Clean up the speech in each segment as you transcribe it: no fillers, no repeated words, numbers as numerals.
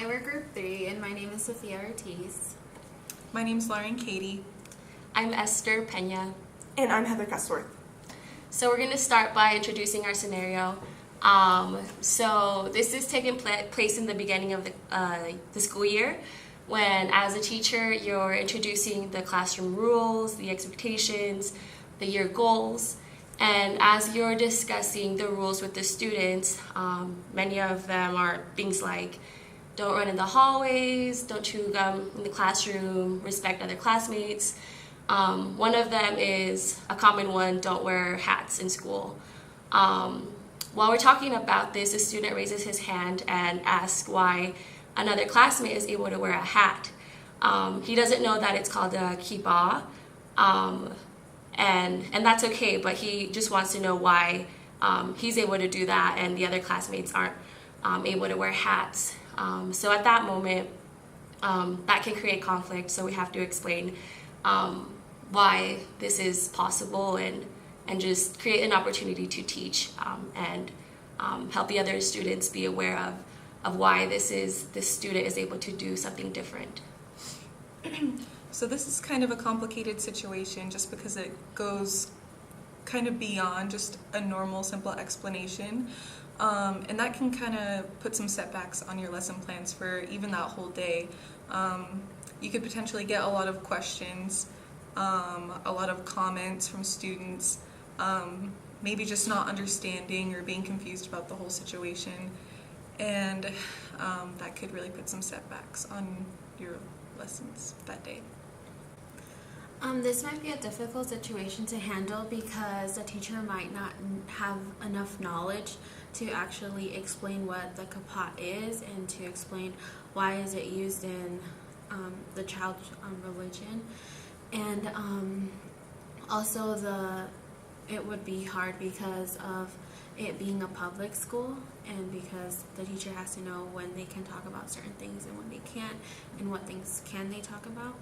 Hi, we're Group 3, and my name is Sophia Ortiz. My name's Lauren Katie. I'm Esther Pena. And I'm Heather Custworth. So we're going to start by introducing our scenario. So this is taking place in the beginning of the school year, when as a teacher you're introducing the classroom rules, the expectations, the year goals, and as you're discussing the rules with the students, many of them are things like don't run in the hallways, don't chew gum in the classroom, respect other classmates. One of them is a common one, don't wear hats in school. While we're talking about this, a student raises his hand and asks why another classmate is able to wear a hat. He doesn't know that it's called a kippah, and that's okay, but he just wants to know why he's able to do that and the other classmates aren't able to wear hats. So at that moment, that can create conflict, so we have to explain why this is possible and just create an opportunity to teach and help the other students be aware of why this student is able to do something different. So this is kind of a complicated situation just because it goes kind of beyond just a normal, simple explanation. And that can kind of put some setbacks on your lesson plans for even that whole day. You could potentially get a lot of questions, a lot of comments from students, maybe just not understanding or being confused about the whole situation. And that could really put some setbacks on your lessons that day. This might be a difficult situation to handle because the teacher might not have enough knowledge to actually explain what the kippah is and to explain why is it used in the child's religion. And also it would be hard because of it being a public school and because the teacher has to know when they can talk about certain things and when they can't and what things can they talk about.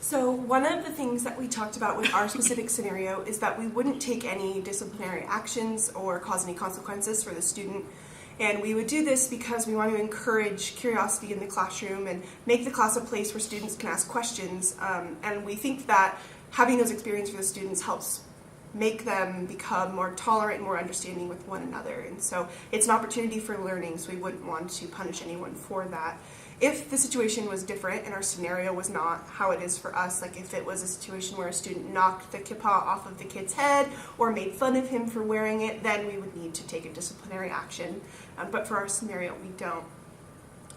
So one of the things that we talked about with our specific scenario is that we wouldn't take any disciplinary actions or cause any consequences for the student. And we would do this because we want to encourage curiosity in the classroom and make the class a place where students can ask questions. And we think that having those experiences for the students helps make them become more tolerant and more understanding with one another. And so it's an opportunity for learning, so we wouldn't want to punish anyone for that. If the situation was different and our scenario was not how it is for us, like if it was a situation where a student knocked the kippah off of the kid's head or made fun of him for wearing it, then we would need to take a disciplinary action. But for our scenario, we don't.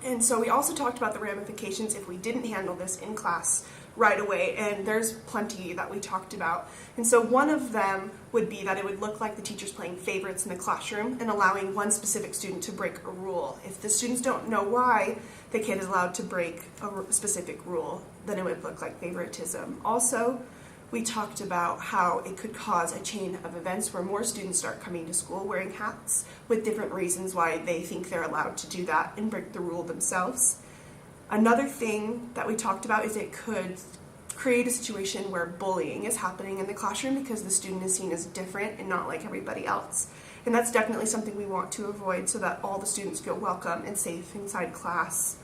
And so we also talked about the ramifications if we didn't handle this in class right away, and there's plenty that we talked about. And so one of them would be that it would look like the teacher's playing favorites in the classroom and allowing one specific student to break a rule. If the students don't know why the kid is allowed to break a specific rule, then it would look like favoritism. Also, we talked about how it could cause a chain of events where more students start coming to school wearing hats with different reasons why they think they're allowed to do that and break the rule themselves. Another thing that we talked about is it could create a situation where bullying is happening in the classroom because the student is seen as different and not like everybody else. And that's definitely something we want to avoid so that all the students feel welcome and safe inside class.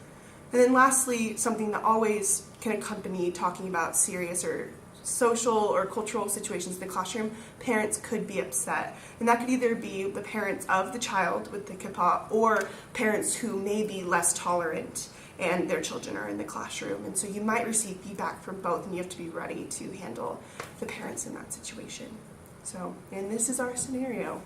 And then lastly, something that always can accompany talking about serious or social or cultural situations in the classroom, parents could be upset. And that could either be the parents of the child with the kippah or parents who may be less tolerant and their children are in the classroom. And so you might receive feedback from both and you have to be ready to handle the parents in that situation. And this is our scenario.